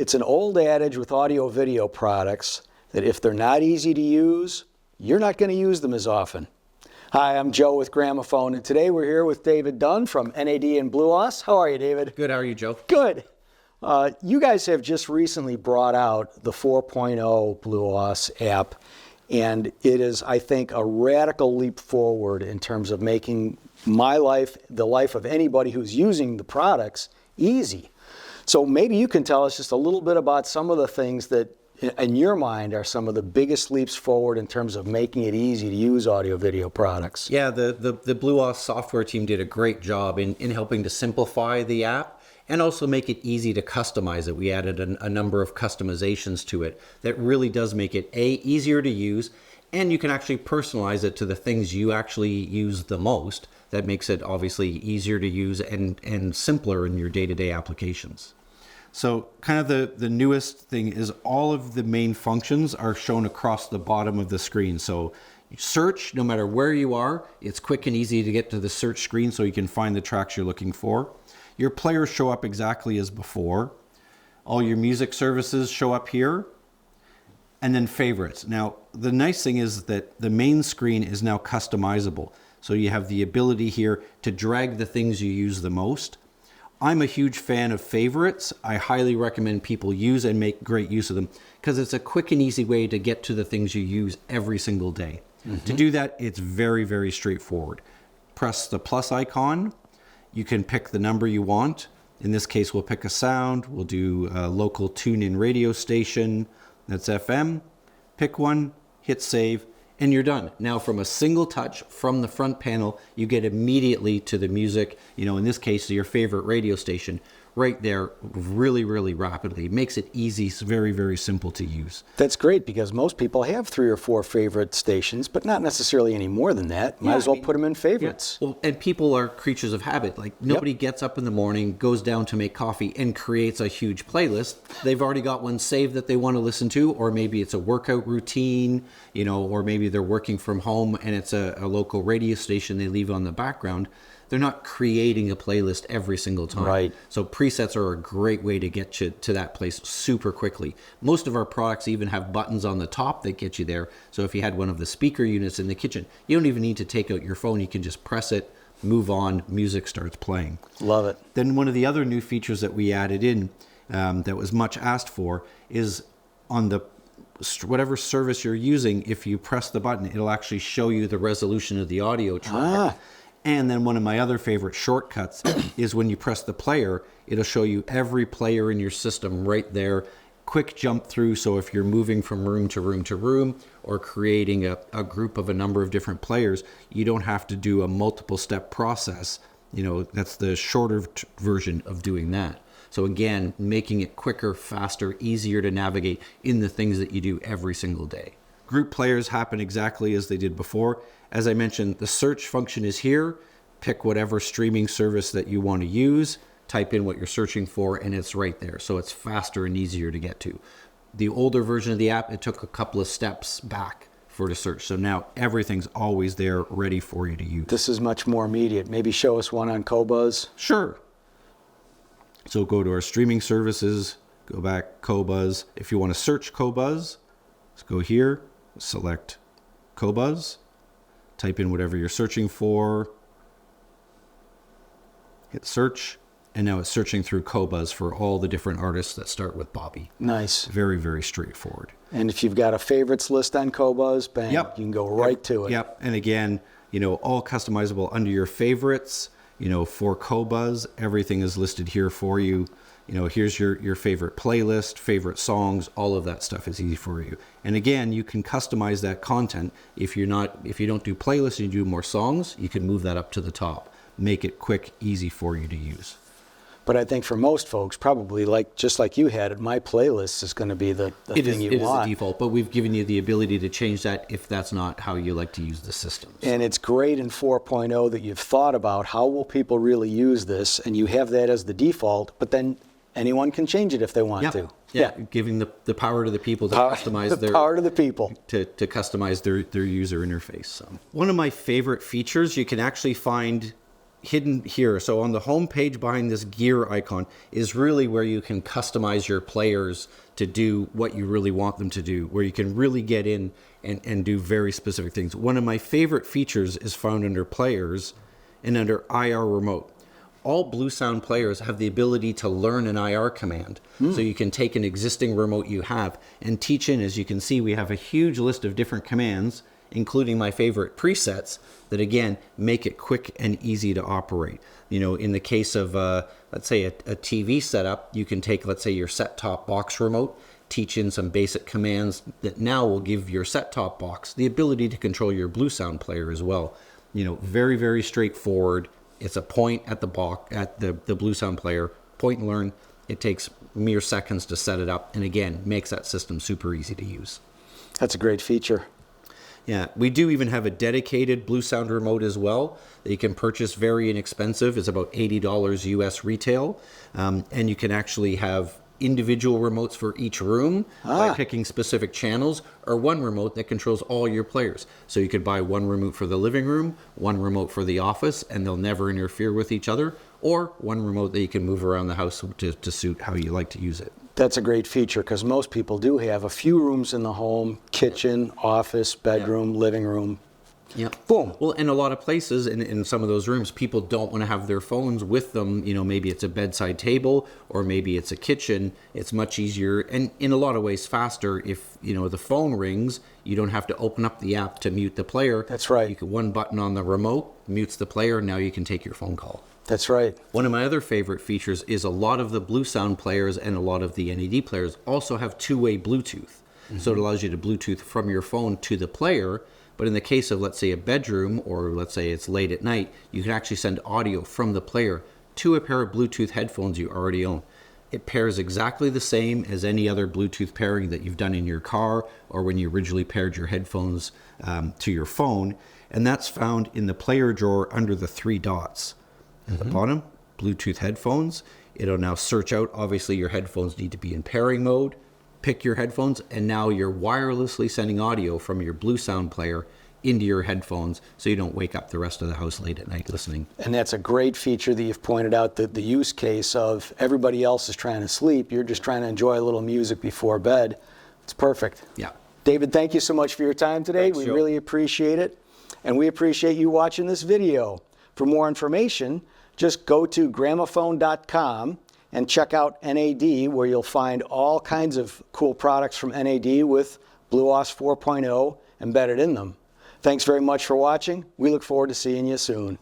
It's an old adage with audio-video products that if they're not easy to use, you're not going to use them as often. Hi, I'm Joe with Gramophone, and today we're here with David Dunn from NAD and BluOS. How are you, David? Good. How are you, Joe? Good. You guys have just recently brought out the 4.0 BluOS app, and it is, I think, a radical leap forward in terms of making my life, the life of anybody who's using the products, easy. So maybe you can tell us just a little bit about some of the things that, in your mind, are some of the biggest leaps forward in terms of making it easy to use audio-video products. Yeah, the BluOS software team did a great job in helping to simplify the app and also make it easy to customize it. We added a number of customizations to it that really does make it, easier to use, and you can actually personalize it to the things you actually use the most. That makes it obviously easier to use and simpler in your day-to-day applications. So kind of the newest thing is all of the main functions are shown across the bottom of the screen. So search, no matter where you are, it's quick and easy to get to the search screen so you can find the tracks you're looking for. Your players show up exactly as before. All your music services show up here. And then favorites. Now, the nice thing is that the main screen is now customizable. So you have the ability here to drag the things you use the most. I'm a huge fan of favorites. I highly recommend people use and make great use of them because it's a quick and easy way to get to the things you use every single day. Mm-hmm. To do that, it's very, very straightforward. Press the plus icon. You can pick the number you want. In this case, we'll pick a sound. We'll do a local tune-in radio station. That's FM. Pick one, hit save, and you're done. Now, from a single touch from the front panel, you get immediately to the music, in this case, your favorite radio station, right there really, really rapidly. It makes it easy, it's very, very simple to use. That's great because most people have 3 or 4 favorite stations, but not necessarily any more than that. Might as well put them in favorites. Yeah. Well, and people are creatures of habit. Like nobody gets up in the morning, goes down to make coffee and creates a huge playlist. They've already got one saved that they want to listen to, or maybe it's a workout routine, or maybe they're working from home and it's a local radio station they leave on the background. They're not creating a playlist every single time. Right. So presets are a great way to get you to that place super quickly. Most of our products even have buttons on the top that get you there. So if you had one of the speaker units in the kitchen, you don't even need to take out your phone. You can just press it, move on, music starts playing. Love it. Then one of the other new features that we added in that was much asked for is on the whatever service you're using, if you press the button, it'll actually show you the resolution of the audio track. And then one of my other favorite shortcuts is when you press the player, it'll show you every player in your system right there. Quick jump through, so if you're moving from room to room to room or creating a group of a number of different players, you don't have to do a multiple step process. That's the shorter version of doing that. So again, making it quicker, faster, easier to navigate in the things that you do every single day. Group players happen exactly as they did before. As I mentioned, the search function is here. Pick whatever streaming service that you want to use, type in what you're searching for, and it's right there. So it's faster and easier to get to. The older version of the app, it took a couple of steps back for the search. So now everything's always there ready for you to use. This is much more immediate. Maybe show us one on Qobuz. Sure. So go to our streaming services, go back Qobuz. If you want to search Qobuz, let's go here, select Qobuz. Type in whatever you're searching for, hit search, and now it's searching through Qobuz for all the different artists that start with Bobby. Nice. Very, very straightforward. And if you've got a favorites list on Qobuz, bang, you can go right to it. Yep, and again, all customizable under your favorites, for Qobuz, everything is listed here for you. Here's your favorite playlist, favorite songs, all of that stuff is easy for you. And again, you can customize that content. If you don't do playlists and you do more songs, you can move that up to the top. Make it quick, easy for you to use. But I think for most folks, probably just like you had it, my playlist is going to be the thing you want. It is the default, but we've given you the ability to change that if that's not how you like to use the system. And it's great in 4.0 that you've thought about how will people really use this, and you have that as the default, but then anyone can change it if they want to. Yeah, giving the power to the people to customize the power to the people to customize their user interface. So one of my favorite features, you can actually find hidden here. So on the home page behind this gear icon is really where you can customize your players to do what you really want them to do, where you can really get in and do very specific things. One of my favorite features is found under players and under IR remote. All Bluesound players have the ability to learn an IR command. So you can take an existing remote you have and teach in. As you can see, we have a huge list of different commands, including my favorite presets that, again, make it quick and easy to operate. You know, in the case of, let's say, a TV setup, you can take, let's say, your set-top box remote, teach in some basic commands that now will give your set-top box the ability to control your Bluesound player as well. You know, very, very straightforward. It's a point at the box, at the Bluesound player, point and learn. It takes mere seconds to set it up, and again, makes that system super easy to use. That's a great feature. Yeah, we do even have a dedicated Bluesound remote as well that you can purchase very inexpensive. It's about $80 US retail. And you can actually have individual remotes for each room by picking specific channels, or one remote that controls all your players. So you could buy one remote for the living room, one remote for the office, and they'll never interfere with each other, or one remote that you can move around the house to suit how you like to use it. That's a great feature because most people do have a few rooms in the home: kitchen, office, bedroom, living room. Yeah. Boom. Well, in a lot of places, in some of those rooms, people don't want to have their phones with them. You know, maybe it's a bedside table or maybe it's a kitchen. It's much easier and in a lot of ways faster if, you know, the phone rings, you don't have to open up the app to mute the player. That's right. You can one button on the remote mutes the player, and now you can take your phone call. That's right. One of my other favorite features is a lot of the Bluesound players and a lot of the NAD players also have two-way Bluetooth. So it allows you to Bluetooth from your phone to the player. But in the case of, let's say, a bedroom, or let's say it's late at night, you can actually send audio from the player to a pair of Bluetooth headphones you already own. It pairs exactly the same as any other Bluetooth pairing that you've done in your car or when you originally paired your headphones to your phone. And that's found in the player drawer under the three dots. At the bottom, Bluetooth headphones. It'll now search out, obviously your headphones need to be in pairing mode. Pick your headphones, and now you're wirelessly sending audio from your Bluesound player into your headphones so you don't wake up the rest of the house late at night listening. And that's a great feature that you've pointed out, that the use case of everybody else is trying to sleep, you're just trying to enjoy a little music before bed. It's perfect. Yeah. David, thank you so much for your time today. Thanks, we Joe. really appreciate it. And we appreciate you watching this video. For more information, just go to gramophone.com and check out NAD, where you'll find all kinds of cool products from NAD with BluOS 4.0 embedded in them. Thanks very much for watching. We look forward to seeing you soon.